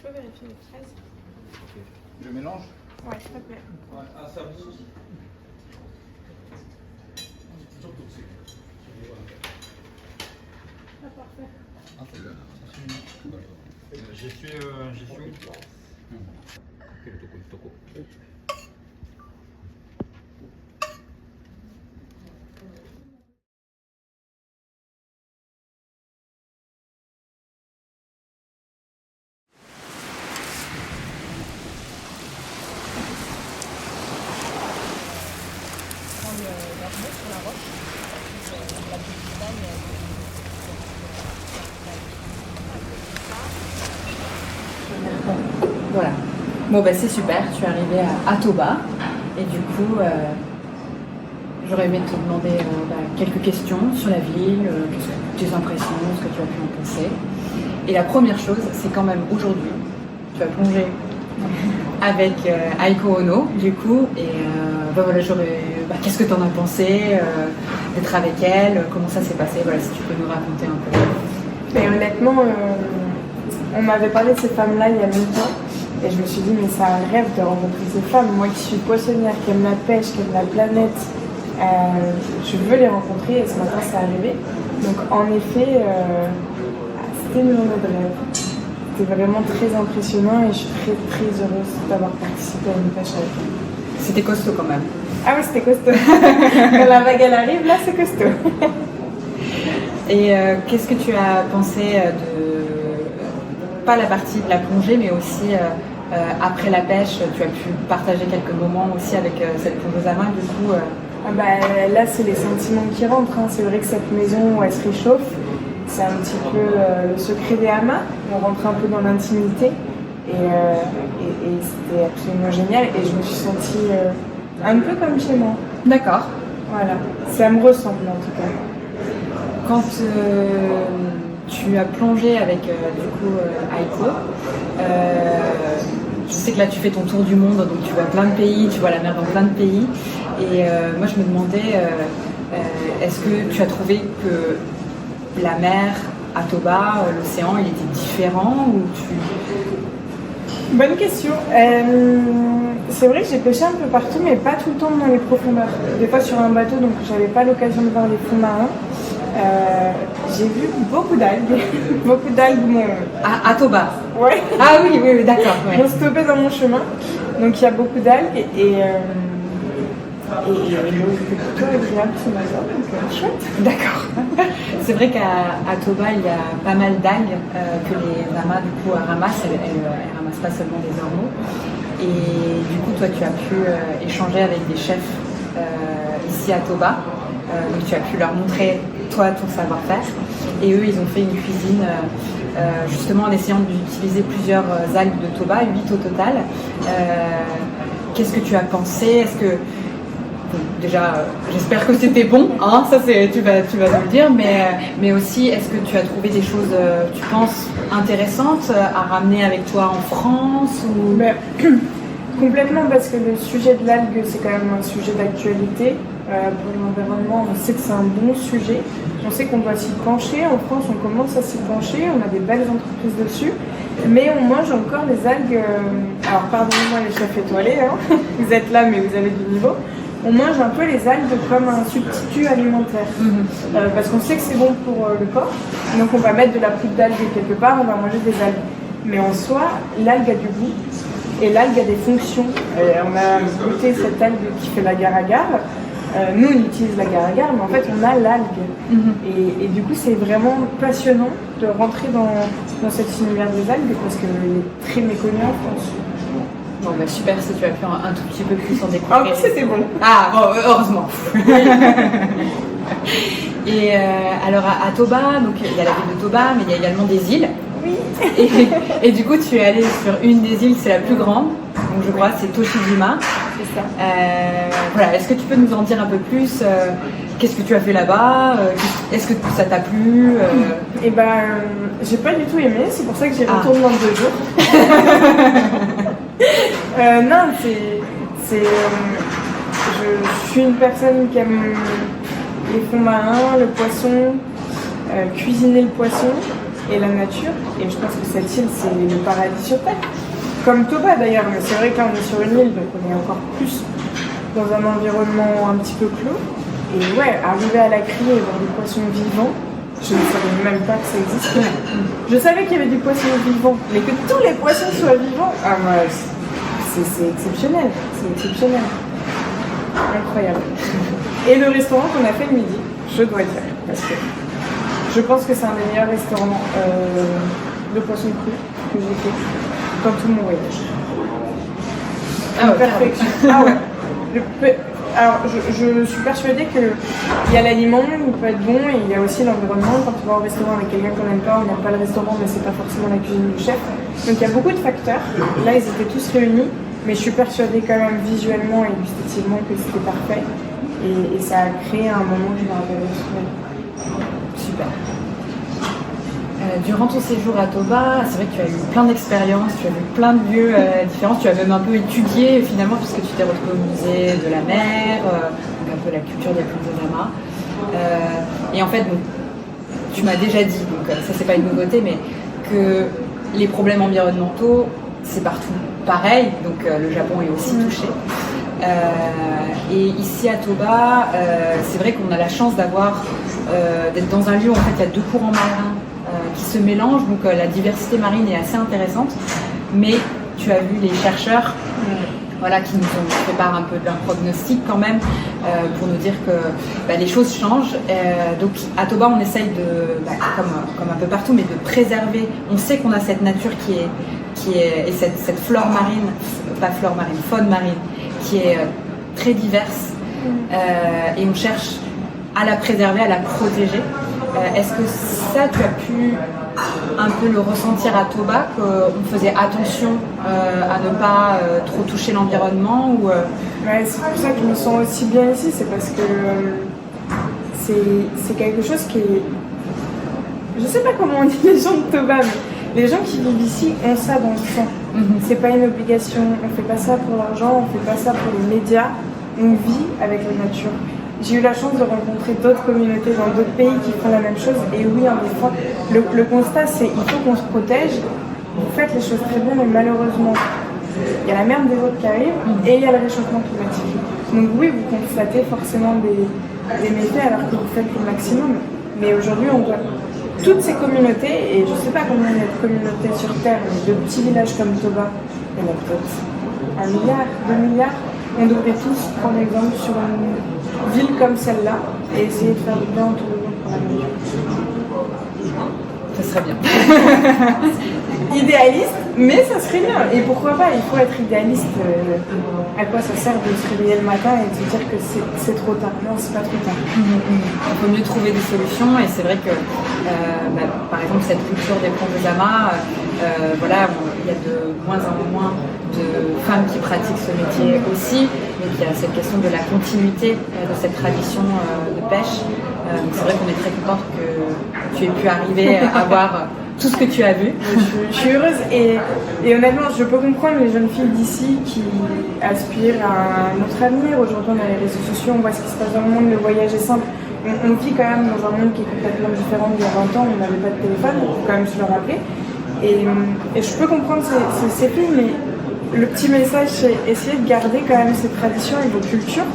peux vérifier les fraises? Ok. Je mélange? Ouais, s'il te plaît. Ouais. Ah, ça. Ah, parfait. Ah, c'est bien. Je suis où? Toko. Sur la roche. La petite montagne. Voilà. Bon bah c'est super, tu es arrivé à Toba et du coup j'aurais aimé te demander quelques questions sur la ville, tes impressions, ce que tu as pu en penser. Et la première chose, c'est quand même aujourd'hui, tu vas plonger avec Aiko Ono du coup et voilà, qu'est-ce que tu en as pensé d'être avec elle, comment ça s'est passé, voilà, si tu peux nous raconter un peu. Mais honnêtement, on m'avait parlé de ces femmes-là il y a longtemps et je me suis dit mais c'est un rêve de rencontrer ces femmes. Moi qui suis poissonnière, qui aime la pêche, qui aime la planète, je veux les rencontrer et ce matin c'est arrivé. Donc en effet, c'était une journée de rêve. C'était vraiment très impressionnant et je suis très très heureuse d'avoir participé à une pêche avec elle. C'était costaud quand même. Ah oui, c'était costaud. Quand la vague elle arrive, là c'est costaud. Et qu'est-ce que tu as pensé de, pas la partie de la plongée, mais aussi après la pêche, tu as pu partager quelques moments aussi avec cette plongeuse à main, du coup Ah bah, là c'est les sentiments qui rentrent, hein. C'est vrai que cette maison où elle se réchauffe, c'est un petit peu le secret des hamas. On rentre un peu dans l'intimité et c'était absolument génial et je me suis sentie un peu comme chez moi. D'accord. Voilà, ça me ressemble en tout cas. Quand tu as plongé avec du coup Aiko, je sais que là tu fais ton tour du monde, donc tu vois plein de pays, tu vois la mer dans plein de pays. Et moi je me demandais, est-ce que tu as trouvé que la mer à Toba, l'océan, il était différent ou Bonne question. C'est vrai que j'ai pêché un peu partout, mais pas tout le temps dans les profondeurs. Des fois sur un bateau, donc j'avais pas l'occasion de voir les fonds marins. J'ai vu beaucoup d'algues. Beaucoup d'algues à Toba? Ouais. Ah oui, d'accord. Ouais. M'ont stoppé dans mon chemin. Donc il y a beaucoup d'algues et l'eau était plutôt agréable ce matin, donc chouette. D'accord. C'est vrai qu'à Toba, il y a pas mal d'algues que les lamas du coup ramassent. Elles ramassent pas seulement des ormeaux. Et du coup, toi, tu as pu échanger avec des chefs ici à Toba. Donc tu as pu leur montrer toi ton savoir-faire. Et eux, ils ont fait une cuisine justement en essayant d'utiliser plusieurs algues de Toba, 8 au total. Qu'est-ce que tu as pensé? Est-ce que bon, déjà, j'espère que c'était bon, hein, ça tu vas nous le dire, mais aussi, est-ce que tu as trouvé des choses, tu penses, intéressantes à ramener avec toi en France ou... Complètement, parce que le sujet de l'algue, c'est quand même un sujet d'actualité. Pour l'environnement, on sait que c'est un bon sujet. On sait qu'on doit s'y pencher. En France, on commence à s'y pencher. On a des belles entreprises dessus. Mais on mange encore les algues. Alors, pardonnez-moi les chefs étoilés, hein. Vous êtes là, mais vous avez du niveau. On mange un peu les algues comme un substitut alimentaire. Parce qu'on sait que c'est bon pour le corps. Donc, on va mettre de la poudre d'algue quelque part, on va manger des algues. Mais en soi, l'algue a du goût. Et l'algue a des fonctions. On a goûté cette algue qui fait l'agar-agar. Nous, on utilise l'agar-agar, mais en fait, on a l'algue. Et du coup, c'est vraiment passionnant de rentrer dans cet univers des algues parce qu'il est très méconnu en France. Bon, bah super si tu as pu un tout petit peu plus en découvrir. En plus, c'était bon. Ah, bon, heureusement. Et alors, à Toba, donc il y a la ville de Toba, mais il y a également des îles. Oui. Et du coup, tu es allée sur une des îles, c'est la plus grande. Donc, je crois c'est Toshijima. C'est ça. Voilà, est-ce que tu peux nous en dire un peu plus qu'est-ce que tu as fait là-bas est-ce que ça t'a plu Eh ben, j'ai pas du tout aimé, c'est pour ça que j'y retourne dans 2 jours. Non, je suis une personne qui aime les fonds marins, le poisson, cuisiner le poisson. et la nature. Et je pense que cette île, c'est le paradis sur Terre. Comme Toba d'ailleurs, mais c'est vrai que là on est sur une île, donc on est encore plus dans un environnement un petit peu clos. Et ouais, arriver à la criée et voir des poissons vivants, je ne savais même pas que ça existait. Je savais qu'il y avait des poissons vivants, mais que tous les poissons soient vivants, ah ouais, c'est exceptionnel, c'est exceptionnel. Incroyable. Et le restaurant qu'on a fait le midi, je dois dire, parce que je pense que c'est un des meilleurs restaurants de poissons crus que j'ai fait dans tout mon voyage. Ah ouais, perfection. Ah ouais. Alors, je suis persuadée qu'il y a l'aliment, il peut être bon, et il y a aussi l'environnement. Quand tu vas au restaurant avec quelqu'un qu'on n'aime pas, on n'aime pas le restaurant, mais c'est pas forcément la cuisine du chef. Donc il y a beaucoup de facteurs. Là, ils étaient tous réunis, mais je suis persuadée quand même visuellement et gustativement que c'était parfait. Et ça a créé un moment que je me rappellerai toujours. Super. Durant ton séjour à Toba, c'est vrai que tu as eu plein d'expériences, tu as vu plein de lieux différents, tu as même un peu étudié finalement puisque tu t'es retrouvé au musée de la mer, donc un peu la culture des plantes de Zama. Et en fait, bon, tu m'as déjà dit, donc ça c'est pas une nouveauté, mais que les problèmes environnementaux, c'est partout pareil, donc le Japon est aussi touché. Et ici à Toba, c'est vrai qu'on a la chance d'être dans un lieu où en fait il y a deux courants marins qui se mélangent, donc la diversité marine est assez intéressante, mais tu as vu les chercheurs voilà, qui nous ont fait part un peu d'un prognostic quand même pour nous dire que les choses changent. Donc à Toba on essaye de, comme un peu partout, mais de préserver, on sait qu'on a cette nature qui est et cette flore marine, pas flore marine, faune marine, qui est très diverse et on cherche à la préserver, à la protéger. Est-ce que ça, tu as pu un peu le ressentir à Toba, qu'on faisait attention à ne pas trop toucher l'environnement ou Ouais, c'est pour ça que je me sens aussi bien ici, c'est parce que c'est quelque chose qui est... Je sais pas comment on dit les gens de Toba, mais les gens qui vivent ici ont ça dans le sang. C'est pas une obligation, on fait pas ça pour l'argent, on fait pas ça pour les médias, on vit avec la nature. J'ai eu la chance de rencontrer d'autres communautés dans d'autres pays qui font la même chose. Et oui, en effet, le constat, c'est qu'il faut qu'on se protège. Vous faites les choses très bien, mais malheureusement, il y a la mer des autres qui arrive et il y a le réchauffement climatique. Donc oui, vous constatez forcément des méfaits alors que vous faites le maximum. Mais aujourd'hui, on doit... Toutes ces communautés, et je ne sais pas combien il y a de communautés sur Terre, mais de petits villages comme Toba, il y en a peut-être 1 milliard, 2 milliards. On devrait tous prendre exemple sur une ville comme celle-là et essayer de faire du bien autour de nous pour la nature. ça serait bien. Idéaliste, mais ça serait bien. Et pourquoi pas, il faut être idéaliste. À quoi ça sert de se réveiller le matin et de se dire que c'est trop tard? Non, c'est pas trop tard. Il faut mieux trouver des solutions et c'est vrai que par exemple cette culture des ponts de Zama, voilà, il y a de moins en moins de femmes qui pratiquent ce métier aussi, donc il y a cette question de la continuité de cette tradition de pêche. Donc c'est vrai qu'on est très contente que tu aies pu arriver à voir tout ce que tu as vu. Je suis heureuse et honnêtement, je peux comprendre les jeunes filles d'ici qui aspirent à un autre avenir. Aujourd'hui, on a les réseaux sociaux, on voit ce qui se passe dans le monde, le voyage est simple. On vit quand même dans un monde qui est complètement différent d'il y a 20 ans, on n'avait pas de téléphone, il faut quand même se le rappeler. Et je peux comprendre ces filles, mais le petit message, c'est essayer de garder quand même ces traditions et vos cultures,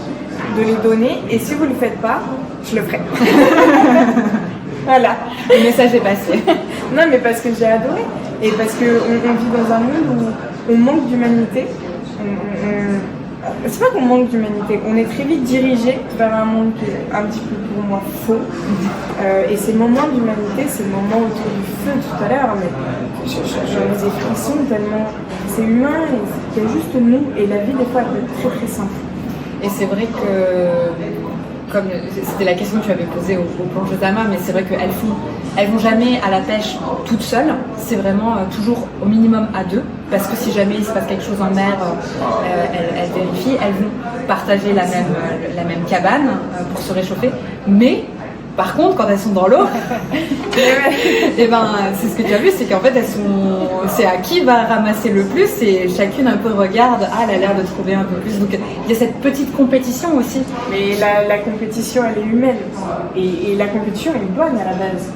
de les donner, et si vous ne le faites pas, je le ferai. Voilà. Le message est passé. Non, mais parce que j'ai adoré. Et parce qu'on vit dans un monde où on manque d'humanité. C'est pas qu'on manque d'humanité, on est très vite dirigé vers un monde qui est un petit peu pour moi faux. Et ces moments d'humanité, ces moments autour du feu tout à l'heure, mais j'en ai des frissons tellement c'est humain et il y a juste nous. Et la vie, des fois, elle peut être très très simple. Et c'est vrai que, comme c'était la question que tu avais posée aux planches de Zama, mais c'est vrai qu'elles vont jamais à la pêche toutes seules, c'est vraiment toujours au minimum à deux, parce que si jamais il se passe quelque chose en mer, elles vérifient, elles vont partager la même cabane pour se réchauffer, mais par contre, quand elles sont dans l'eau, et ben, c'est ce que tu as vu, c'est qu'en fait, c'est à qui va ramasser le plus et chacune un peu regarde, elle a l'air de trouver un peu plus. Donc, il y a cette petite compétition aussi. Mais la compétition, elle est humaine. Et la compétition est bonne à la base.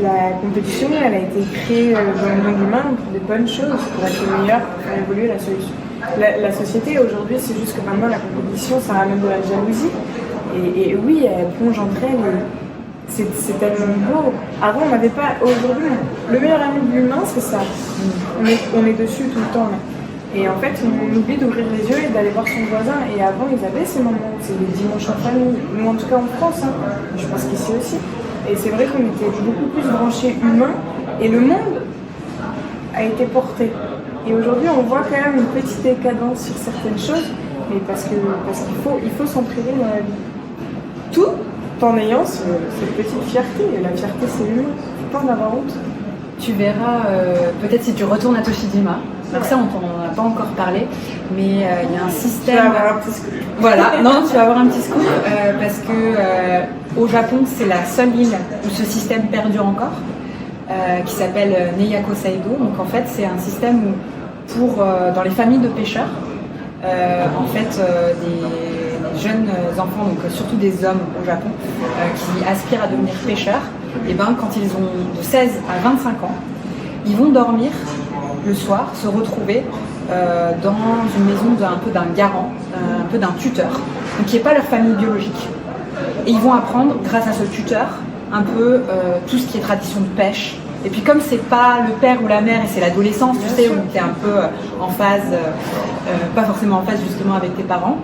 la compétition, elle a été créée dans le monde humain pour des bonnes choses, pour être meilleur, pour faire évoluer la solution. La société aujourd'hui, c'est juste que maintenant la compétition, ça ramène de la jalousie. Et oui, elle plonge entre elles. C'est tellement beau. Avant, on n'avait pas. Aujourd'hui, le meilleur ami de l'humain, c'est ça. On est dessus tout le temps. Là. Et en fait, on oublie d'ouvrir les yeux et d'aller voir son voisin. Et avant, ils avaient ces moments. C'est les dimanches en famille. Nous, en tout cas en France. Hein. Je pense qu'ici aussi. Et c'est vrai qu'on était beaucoup plus branchés humains. Et le monde a été porté. Et aujourd'hui, on voit quand même une petite décadence sur certaines choses. Mais parce qu'il faut s'entraider dans la vie. Tout en ayant cette petite fierté. Et la fierté, c'est humain. Il faut pas en avoir honte. Tu verras, peut-être si tu retournes à Toshijima, donc ça on t'en a pas encore parlé, mais il y a un système... Tu vas avoir un petit scoop. Voilà, non, tu vas avoir un petit scoop, parce que au Japon, c'est la seule île où ce système perdure encore, qui s'appelle Neiyako Saido. Donc en fait, c'est un système où, dans les familles de pêcheurs, en fait, des jeunes enfants, donc surtout des hommes au Japon, qui aspirent à devenir pêcheurs, et ben quand ils ont de 16 à 25 ans, ils vont dormir le soir, se retrouver dans une maison un peu d'un garant, un peu d'un tuteur, donc qui n'est pas leur famille biologique. Et ils vont apprendre, grâce à ce tuteur, un peu tout ce qui est tradition de pêche. Et puis comme c'est pas le père ou la mère et c'est l'adolescence, tu sais, où tu es un peu en phase, pas forcément en phase justement avec tes parents,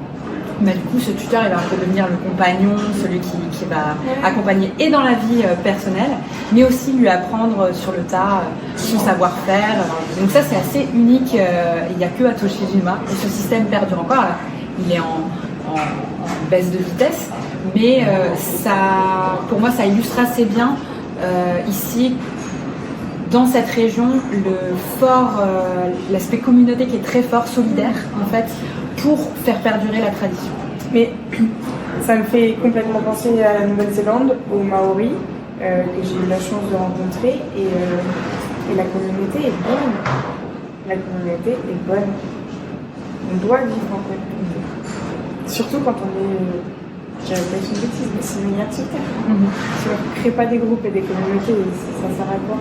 mais du coup ce tuteur il va un peu devenir le compagnon, celui qui va accompagner et dans la vie personnelle, mais aussi lui apprendre sur le tas son savoir-faire. Donc ça c'est assez unique, il n'y a que à Toshijima, et ce système perdure encore, là. Il est en baisse de vitesse, mais pour moi ça illustre assez bien ici, dans cette région, l'aspect communauté qui est très fort, solidaire en fait, pour faire perdurer la tradition. Mais ça me fait complètement penser à la Nouvelle-Zélande, aux Maoris, que j'ai eu la chance de rencontrer, et la communauté est bonne. La communauté est bonne. On doit vivre en communauté. Surtout quand on est... Je dirais pas une bêtise, mais c'est une meilleure sur Terre. Si on ne crée pas des groupes et des communautés, ça sert à quoi?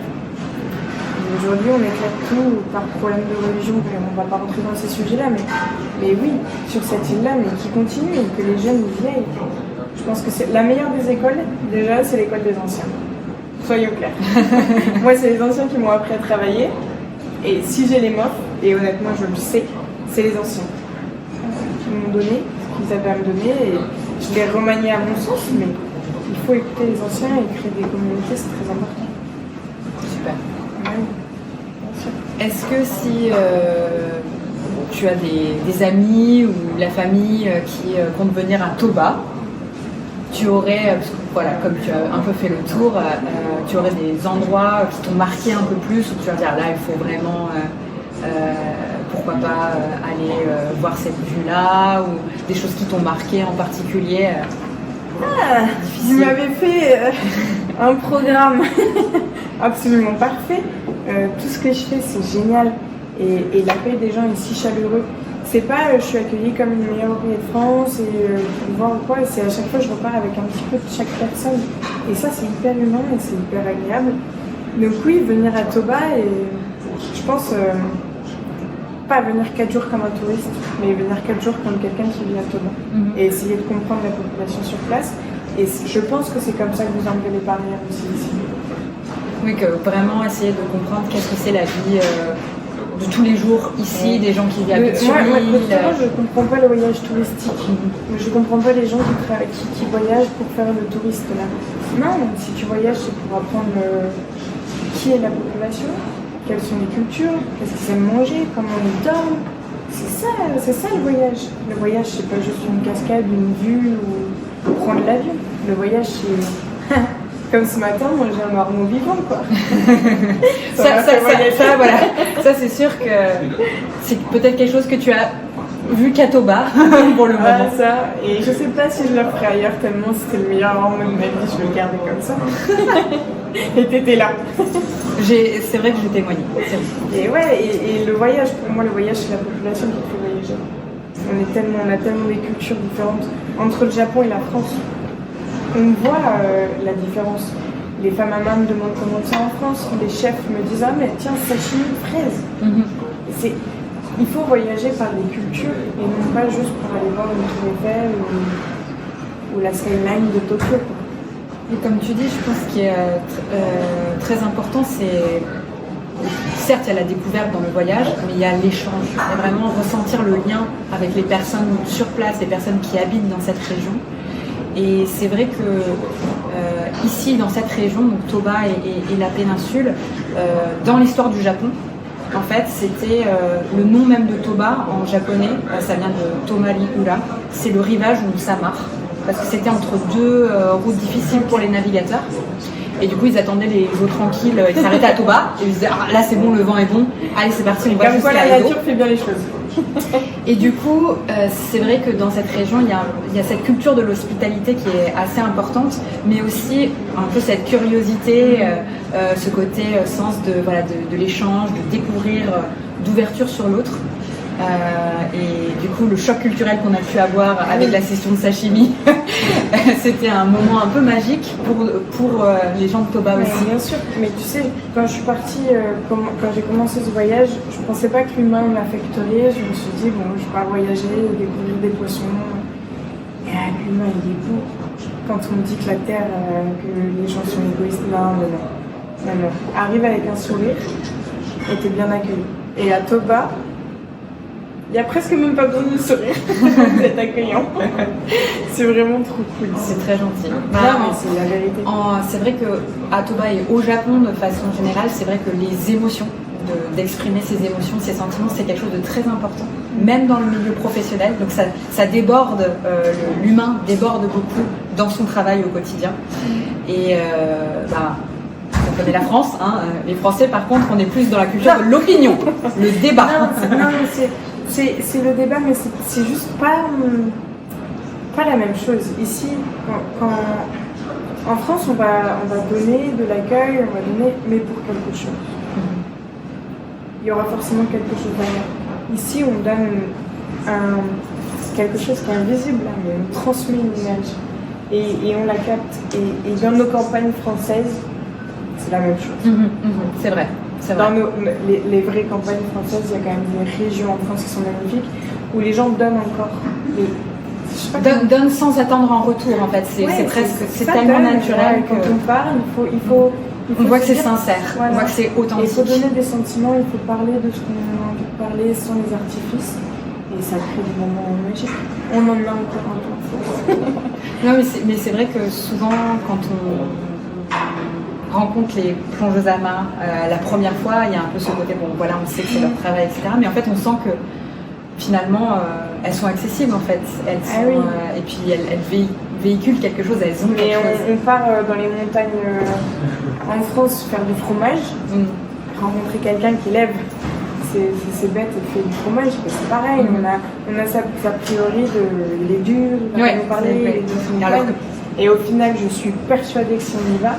Aujourd'hui, on éclate tout par problème de religion, puis on ne va pas rentrer dans ces sujets-là, mais oui, sur cette île-là, mais qui continue, et que les jeunes y aillent. Je pense que c'est la meilleure des écoles, déjà, c'est l'école des anciens. Soyons clairs. Moi, c'est les anciens qui m'ont appris à travailler, et si j'ai les mofs, et honnêtement, je le sais, c'est les anciens qui m'ont donné ce qu'ils avaient à me donner, et je l'ai remanié à mon sens, mais il faut écouter les anciens et créer des communautés, c'est très important. Super. Ouais. Est-ce que si tu as des amis ou la famille qui comptent venir à Toba, tu aurais, parce que, voilà, comme tu as un peu fait le tour, tu aurais des endroits qui t'ont marqué un peu plus, où tu vas dire là il faut vraiment, pourquoi pas aller voir cette vue-là, ou des choses qui t'ont marqué en particulier. Vous m'avez fait un programme absolument parfait. Tout ce que je fais, c'est génial. Et l'accueil des gens est si chaleureux. C'est pas je suis accueillie comme une meilleure ouvrière de France et voir ou quoi. C'est à chaque fois je repars avec un petit peu de chaque personne. Et ça, c'est hyper humain et c'est hyper agréable. Donc oui, venir à Toba, et je pense pas venir 4 jours comme un touriste, mais venir 4 jours comme quelqu'un qui vit à Toba. Et essayer de comprendre la population sur place. Et je pense que c'est comme ça que vous enlevez les barrières aussi ici. Oui, que vraiment essayer de comprendre qu'est-ce que c'est la vie de tous les jours ici, des gens qui habitent sur l'île. Moi, je ne comprends pas le voyage touristique. Je ne comprends pas les gens qui voyagent pour faire le touriste là. Non, si tu voyages, c'est pour apprendre qui est la population, quelles sont les cultures, qu'est-ce qu'ils aiment manger, comment ils dorment. C'est ça le voyage. Le voyage, c'est pas juste une cascade, une vue ou prendre l'avion. Le voyage, c'est... Comme ce matin, moi j'ai un marmot vivant, quoi. Voilà. Ça, c'est sûr que c'est peut-être quelque chose que tu as vu qu'à Toba pour le moment. Ça. Et je sais pas si je le ferai ailleurs, tellement c'était le meilleur moment de ma vie, je vais le garder comme ça. Et t'étais là. C'est vrai que j'ai témoigné. Et ouais, et le voyage, pour moi, le voyage, c'est la population qui fait voyager. On a tellement des cultures différentes entre le Japon et la France. On voit la différence. Les femmes à main me demandent comment c'est en France. Les chefs me disent ah mais tiens sashimi fraise. Il faut voyager par des cultures et non pas juste pour aller voir une tour Eiffel ou la skyline de Tokyo. Et comme tu dis, je pense qu'il est très important, c'est certes il y a la découverte dans le voyage, mais il y a l'échange. Il y a vraiment ressentir le lien avec les personnes sur place, les personnes qui habitent dans cette région. Et c'est vrai que ici, dans cette région, donc Toba et la péninsule, dans l'histoire du Japon, en fait, c'était le nom même de Toba en japonais, ça vient de Tomari-ura, c'est le rivage ou Samar, parce que c'était entre deux routes difficiles pour les navigateurs. Et du coup, ils attendaient les eaux tranquilles, ils s'arrêtaient à Toba, et ils se disaient ah, là c'est bon, le vent est bon, allez c'est parti, on va jusqu'à Edo. Comme quoi la nature fait bien les choses. Et du coup, c'est vrai que dans cette région, il y a cette culture de l'hospitalité qui est assez importante, mais aussi un peu cette curiosité, ce côté sens de l'échange, de découvrir, d'ouverture sur l'autre. Et du coup, le choc culturel qu'on a pu avoir avec la session de sashimi, c'était un moment un peu magique pour les gens de Toba aussi. Bien sûr, mais tu sais, quand je suis partie, quand j'ai commencé ce voyage, je pensais pas que l'humain m'affecterait. Je me suis dit, bon, je vais voyager, découvrir des poissons. Et l'humain, il est beau. Quand on me dit que la Terre, que les gens sont égoïstes, non. Arrive avec un sourire et t'es bien accueilli. Et à Toba, il n'y a presque même pas besoin de sourire pour être accueillant. C'est vraiment trop cool. C'est très gentil. Mais c'est la vérité. C'est vrai qu'à Toba et au Japon, de façon générale, c'est vrai que les émotions, d'exprimer ses émotions, ses sentiments, c'est quelque chose de très important, même dans le milieu professionnel. Donc ça déborde, l'humain déborde beaucoup dans son travail au quotidien. Et on connaît la France, hein. Les Français par contre, on est plus dans la culture de l'opinion, le débat. C'est le débat, mais c'est juste pas la même chose. Ici, en France, on va donner de l'accueil, on va donner, mais pour quelque chose. Il y aura forcément quelque chose derrière. Ici, on donne quelque chose qui est invisible, mais on transmet une image et on la capte. Et dans nos campagnes françaises, c'est la même chose. C'est vrai. Dans les vraies campagnes françaises, il y a quand même des régions en France qui sont magnifiques où les gens donnent encore. Donnent sans attendre en retour en fait. C'est tellement naturel que quand on parle, il faut on voit que c'est sincère, on voit que c'est authentique. Il faut donner des sentiments, il faut parler de ce qu'on a envie de parler sans les artifices. Et ça crée des moments magiques. On en a encore un peu. Non, mais c'est vrai que souvent, quand on rencontre les plongeuses à main la première fois, il y a un peu ce côté, bon voilà, on sait que c'est leur travail, etc. Mais en fait, on sent que finalement, elles sont accessibles en fait. Et puis elles véhiculent quelque chose, elles ont quelque chose. On part dans les montagnes en France faire du fromage, rencontrer quelqu'un qui lève ses bêtes et fait du fromage, c'est pareil, on a sa priori il est dur, il va nous parler, et au final je suis persuadée que si on y va,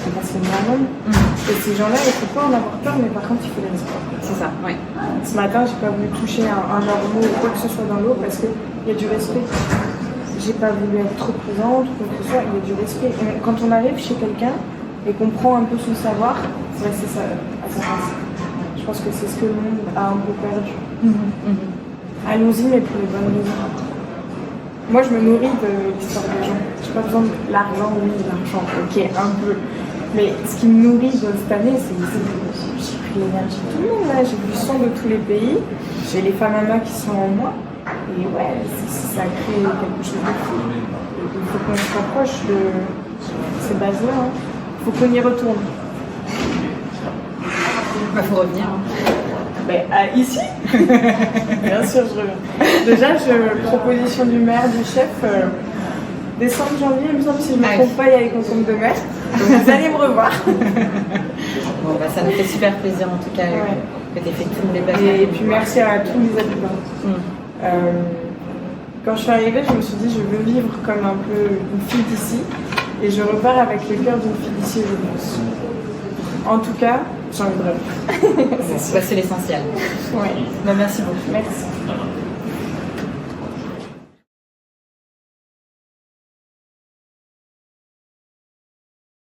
c'est parce qu'on est monde. Et ces gens-là, il ne faut pas en avoir peur, mais par contre il faut les respecter. C'est ça, oui. Ce matin, j'ai pas voulu toucher un ormeau ou quoi que ce soit dans l'eau parce qu'il y a du respect. J'ai pas voulu être trop présente ou quoi que ce soit, il y a du respect. Et quand on arrive chez quelqu'un et qu'on prend un peu son savoir, c'est rester à sa place. Je pense que c'est ce que le monde a un peu perdu. Allons-y, mais pour les bonnes raisons. Moi, je me nourris de l'histoire des gens. J'ai pas besoin de l'argent, l'argent, ok, un peu. Mais ce qui me nourrit cette année, c'est j'ai pris l'énergie de tout le monde là, j'ai du sang de tous les pays, j'ai les femmes à main qui sont en moi, et ça crée quelque chose de fou. Il faut qu'on se rapproche de ces bases-là, il faut qu'on y retourne. Il faut revenir. Ici bien sûr, je reviens. Déjà, proposition du maire, du chef, décembre, janvier, il me semble, si je ne me trompe pas, il y a les concombres de mer. Donc vous allez me revoir. Bon, ça nous fait super plaisir en tout cas que tu aies fait tous les déplacements. Et puis merci à tous les habitants. Quand je suis arrivée, je me suis dit je veux vivre comme un peu une fille d'ici. Et je repars avec le cœur d'une fille d'ici, je pense. En tout cas, j'ai envie de rêver. C'est l'essentiel. Oui. Merci beaucoup. Merci.